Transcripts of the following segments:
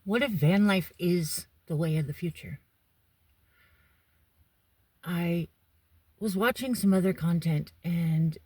What if van life is the way of the future? I was watching some other content, and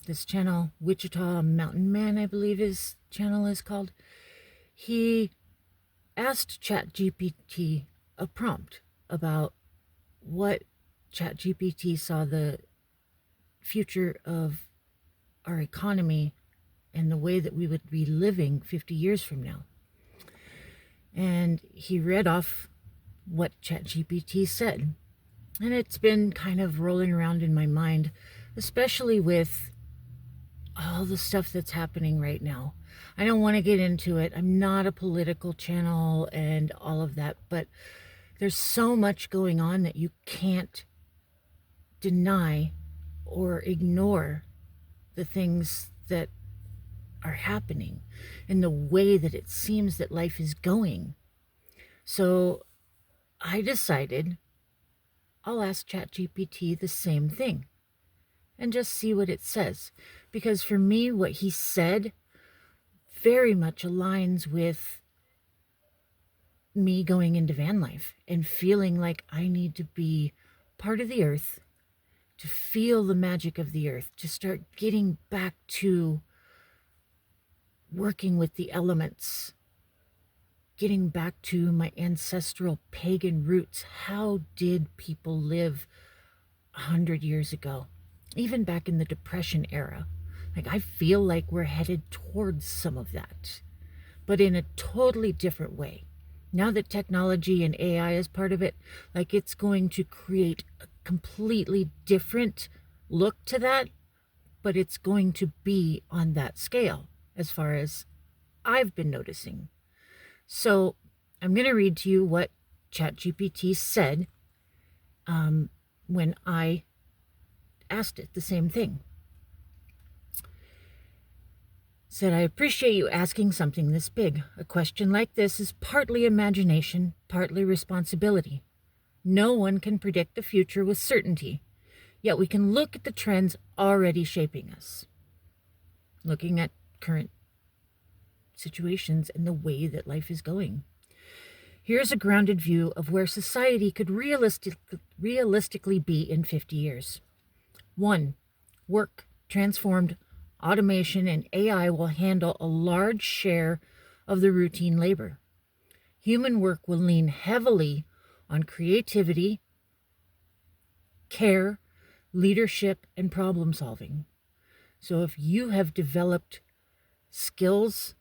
this channel, Wichita Mountain Man, I believe his channel is called, he asked ChatGPT a prompt about what ChatGPT saw the future of our economy and the way that we would be living 50 years from now. And he read off what ChatGPT said. And it's been kind of rolling around in my mind, especially with all the stuff that's happening right now. I don't want to get into it. I'm not a political channel and all of that, but there's so much going on that you can't deny or ignore the things that are happening and the way that it seems that life is going. So I decided I'll ask ChatGPT the same thing and just see what it says. Because for me, what he said very much aligns with me going into van life and feeling like I need to be part of the earth, to feel the magic of the earth, to start getting back to working with the elements, getting back to my ancestral pagan roots. How did people live 100 years ago? Even back in the Depression era. Like, I feel like we're headed towards some of that, but in a totally different way. Now that technology and AI is part of it, like, it's going to create a completely different look to that, but it's going to be on that scale as far as I've been noticing. So I'm going to read to you what ChatGPT said when I asked it the same thing. Said, I appreciate you asking something this big. A question like this is partly imagination, partly responsibility. No one can predict the future with certainty, yet we can look at the trends already shaping us. Looking at current situations and the way that life is going. Here's a grounded view of where society could realistically be in 50 years. 1. Work transformed. Automation and AI will handle a large share of the routine labor. Human work will lean heavily on creativity, care, leadership, and problem solving. So if you have developed skills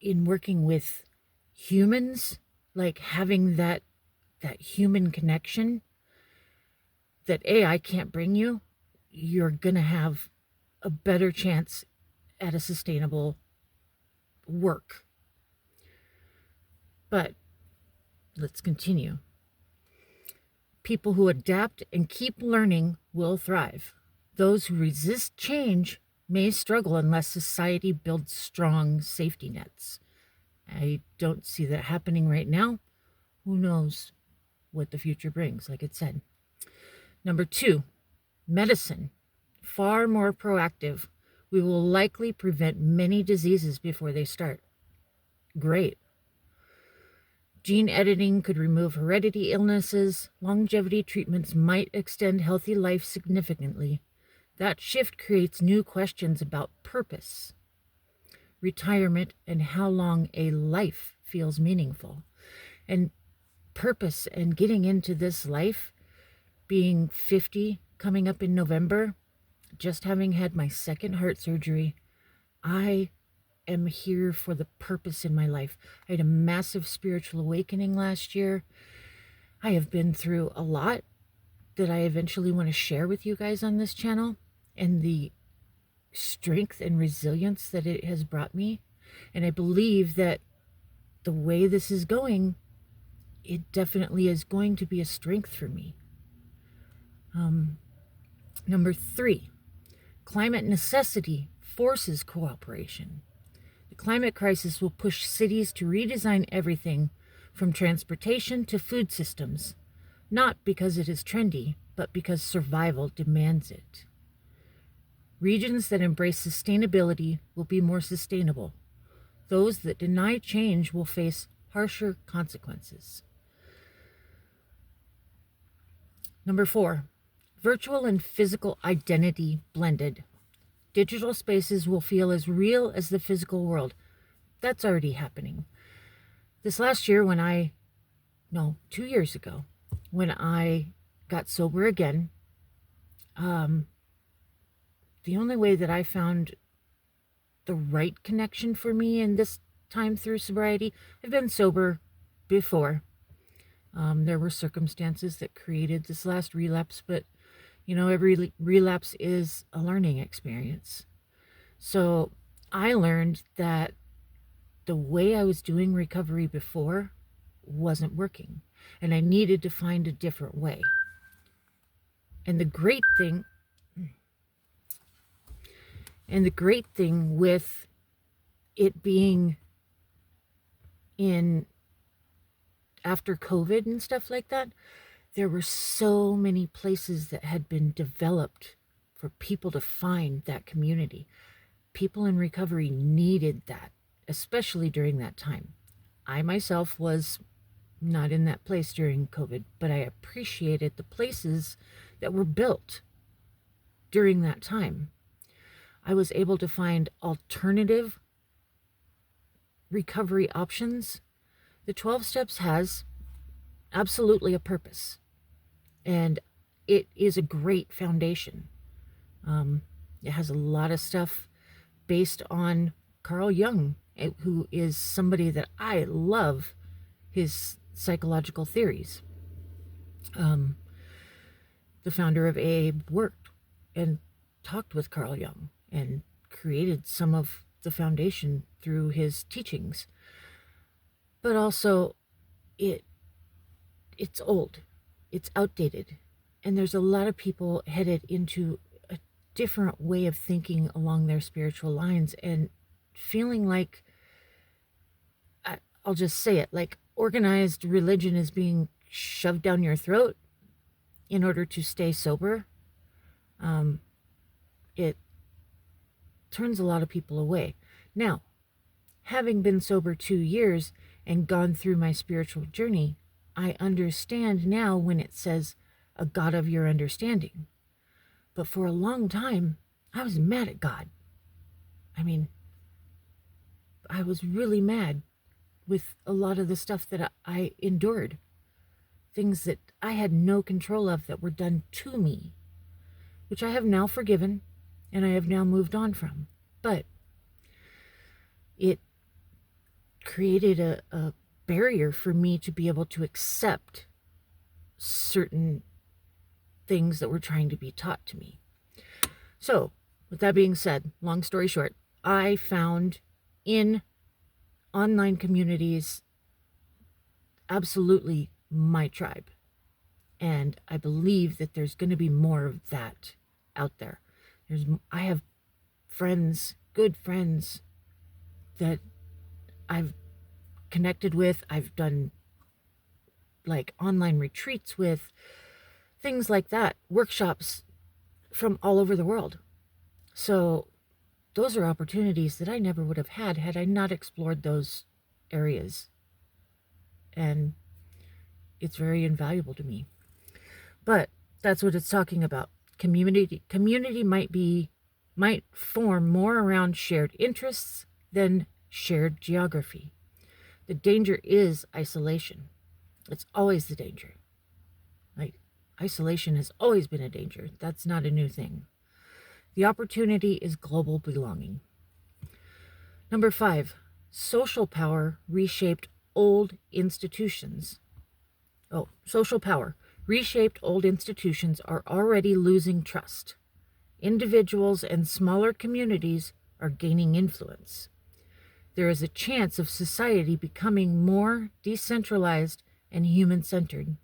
in working with humans, like having that human connection that AI can't bring you, you're going to have a better chance at a sustainable work. But let's continue. People who adapt and keep learning will thrive. Those who resist change may struggle unless society builds strong safety nets. I don't see that happening right now. Who knows what the future brings, like it said. Number 2, medicine. Far more proactive. We will likely prevent many diseases before they start. Great. Gene editing could remove heredity illnesses. Longevity treatments might extend healthy life significantly. That shift creates new questions about purpose, retirement, and how long a life feels meaningful. And purpose and getting into this life, being 50, coming up in November, just having had my second heart surgery, I am here for the purpose in my life. I had a massive spiritual awakening last year. I have been through a lot that I eventually want to share with you guys on this channel, and the strength and resilience that it has brought me. And I believe that the way this is going, it definitely is going to be a strength for me. Number 3, climate necessity forces cooperation. The climate crisis will push cities to redesign everything from transportation to food systems, not because it is trendy, but because survival demands it. Regions that embrace sustainability will be more sustainable. Those that deny change will face harsher consequences. Number 4, virtual and physical identity blended. Digital spaces will feel as real as the physical world. That's already happening. This last year 2 years ago, when I got sober again, the only way that I found the right connection for me in this time through sobriety, I've been sober before. There were circumstances that created this last relapse, but every relapse is a learning experience. So I learned that the way I was doing recovery before wasn't working, and I needed to find a different way. And the great thing with it being in after COVID and stuff like that, there were so many places that had been developed for people to find that community. People in recovery needed that, especially during that time. I myself was not in that place during COVID, but I appreciated the places that were built during that time. I was able to find alternative recovery options. The 12 Steps has absolutely a purpose, and it is a great foundation. It has a lot of stuff based on Carl Jung, who is somebody that I love his psychological theories. The founder of AA worked and talked with Carl Jung and created some of the foundation through his teachings. But also, it's old, it's outdated, and there's a lot of people headed into a different way of thinking along their spiritual lines and feeling like, I'll just say it, like organized religion is being shoved down your throat in order to stay sober. It turns a lot of people away. Now, having been sober 2 years and gone through my spiritual journey, I understand now when it says a God of your understanding. But for a long time, I was mad at God. I mean, I was really mad with a lot of the stuff that I endured. Things that I had no control of that were done to me, which I have now forgiven and I have now moved on from. But it created a barrier for me to be able to accept certain things that were trying to be taught to me. So, with that being said, long story short, I found in online communities absolutely my tribe. And I believe that there's going to be more of that out there. I have friends, good friends, that I've connected with. I've done like online retreats with, things like that, workshops from all over the world. So those are opportunities that I never would have had I not explored those areas. And it's very invaluable to me. But that's what it's talking about. Community might form more around shared interests than shared geography. The danger is isolation. It's always the danger. Like, isolation has always been a danger. That's not a new thing. The opportunity is global belonging. Number 5, social power reshaped old institutions. Social power. Reshaped old institutions are already losing trust. Individuals and smaller communities are gaining influence. There is a chance of society becoming more decentralized and human-centered.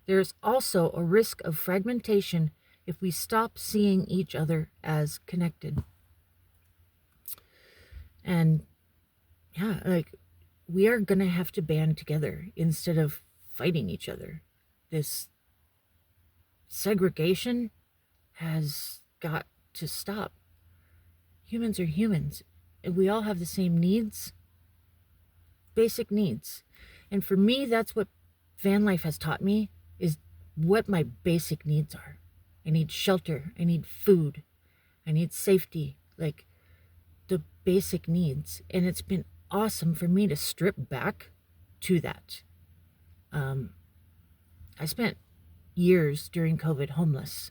There is also a risk of fragmentation if we stop seeing each other as connected. And yeah, like, we are going to have to band together instead of fighting each other. This segregation has got to stop. Humans are humans, and we all have the same needs, basic needs. And for me, that's what van life has taught me, is what my basic needs are. I need shelter, I need food, I need safety, like the basic needs. And it's been awesome for me to strip back to that. I spent years during COVID homeless,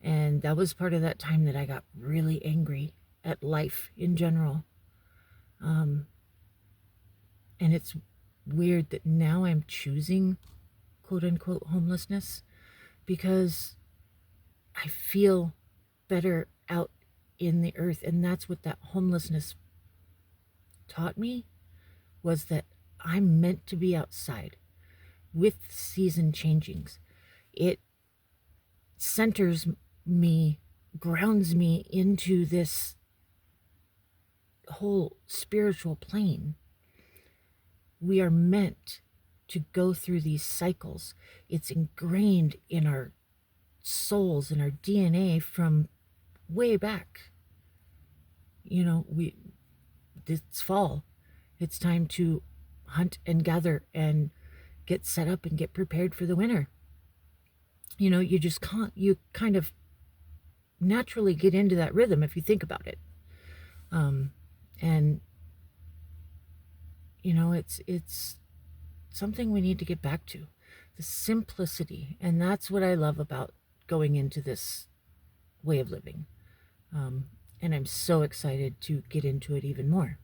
and that was part of that time that I got really angry at life in general. And it's weird that now I'm choosing quote unquote homelessness because I feel better out in the earth. And that's what that homelessness taught me, was that I'm meant to be outside with season changings. It centers me, grounds me into this whole spiritual plane. We are meant to go through these cycles. It's ingrained in our souls and our DNA from way back. You know, it's fall. It's time to hunt and gather and get set up and get prepared for the winter. You know, you just can't, you kind of naturally get into that rhythm if you think about it. And you know, it's something we need to get back to, the simplicity. And that's what I love about going into this way of living. And I'm so excited to get into it even more.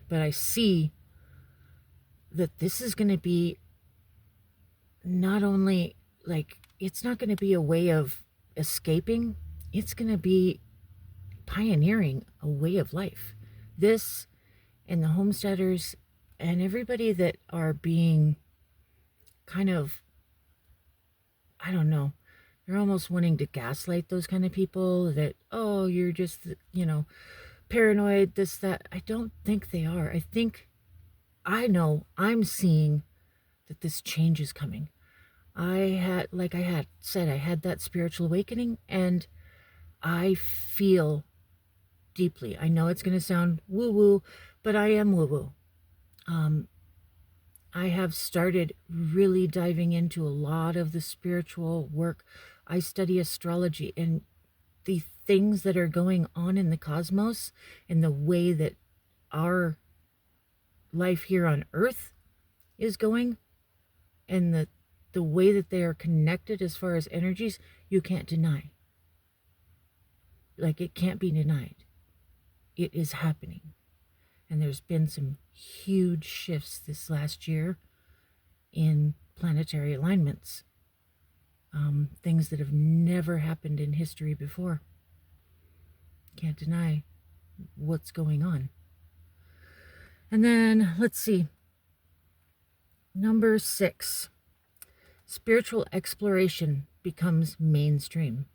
But I see that this is going to be not only like, it's not going to be a way of escaping, it's going to be pioneering a way of life. This and the homesteaders and everybody that are being kind of, I don't know, they're almost wanting to gaslight those kind of people that, oh, you're just, you know, paranoid, this, that. I don't think they are. I know I'm seeing that this change is coming. I had that spiritual awakening, and I feel deeply. I know it's going to sound woo-woo, but I am woo-woo. I have started really diving into a lot of the spiritual work. I study astrology and the things that are going on in the cosmos and the way that our life here on Earth is going, and the way that they are connected as far as energies, you can't deny. Like, it can't be denied. It is happening. And there's been some huge shifts this last year in planetary alignments. Things that have never happened in history before. Can't deny what's going on. And then, let's see. Number 6. Spiritual exploration becomes mainstream.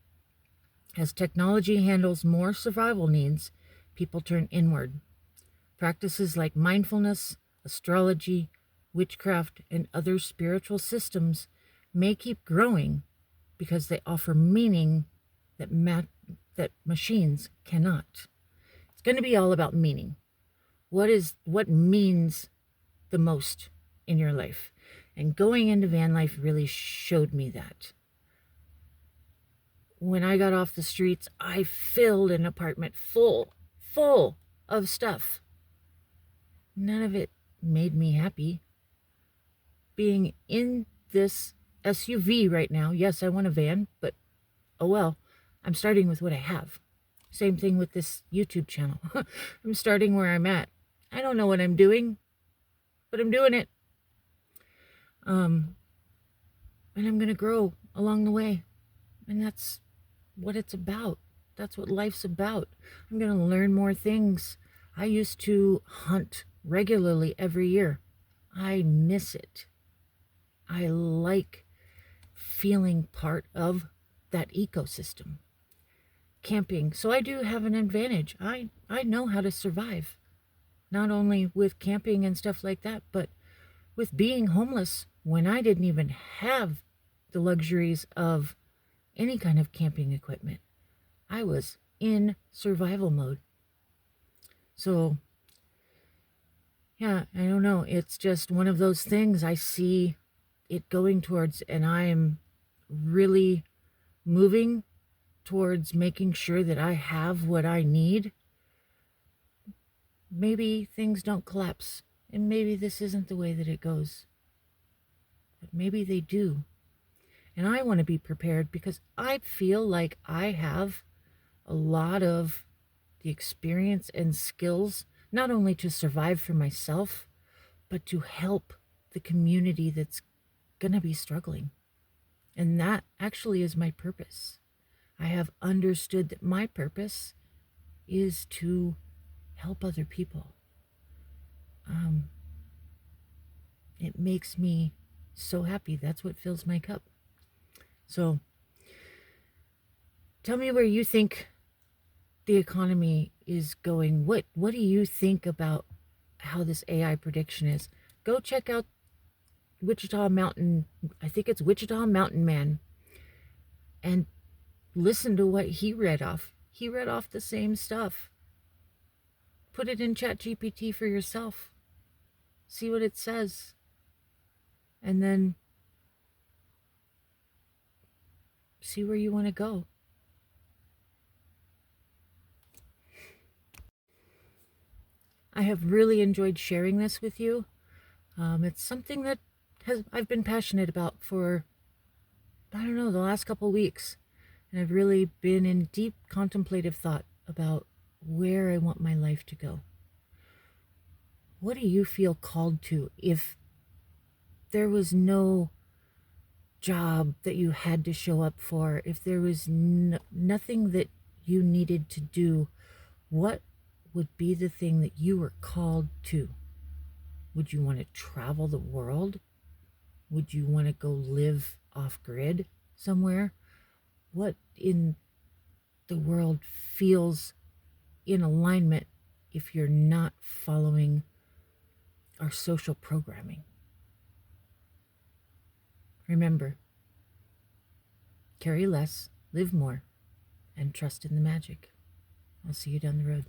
As technology handles more survival needs, people turn inward. Practices like mindfulness, astrology, witchcraft, and other spiritual systems may keep growing because they offer meaning that machines cannot. It's going to be all about meaning. What means the most in your life? And going into van life really showed me that. When I got off the streets, I filled an apartment full of stuff. None of it made me happy. Being in this SUV right now, yes, I want a van, but oh well, I'm starting with what I have. Same thing with this YouTube channel. I'm starting where I'm at. I don't know what I'm doing, but I'm doing it. And I'm going to grow along the way. And that's what it's about. That's what life's about. I'm going to learn more things. I used to hunt regularly every year. I miss it. I like feeling part of that ecosystem. Camping. So I do have an advantage. I know how to survive. Not only with camping and stuff like that, but with being homeless when I didn't even have the luxuries of any kind of camping equipment. I was in survival mode. So, Yeah, I don't know. It's just one of those things I see it going towards, and I am really moving towards making sure that I have what I need. Maybe things don't collapse, and maybe this isn't the way that it goes, but maybe they do. And I want to be prepared because I feel like I have a lot of the experience and skills, not only to survive for myself, but to help the community that's going to be struggling. And that actually is my purpose. I have understood that my purpose is to help other people. Um, it makes me so happy. That's what fills my cup. So tell me where you think the economy is going. What do you think about how this AI prediction is? Go check out Wichita Mountain, I think it's Wichita Mountain Man, and listen to what he read off. He read off the same stuff. Put it in ChatGPT for yourself. See what it says. And then see where you want to go. I have really enjoyed sharing this with you. It's something that I've been passionate about for, I don't know, the last couple of weeks. And I've really been in deep contemplative thought about where I want my life to go. What do you feel called to? If there was no job that you had to show up for, if there was nothing that you needed to do, what would be the thing that you were called to? Would you want to travel the world? Would you want to go live off grid somewhere? What in the world feels in alignment if you're not following our social programming? Remember, carry less, live more, and trust in the magic. I'll see you down the road.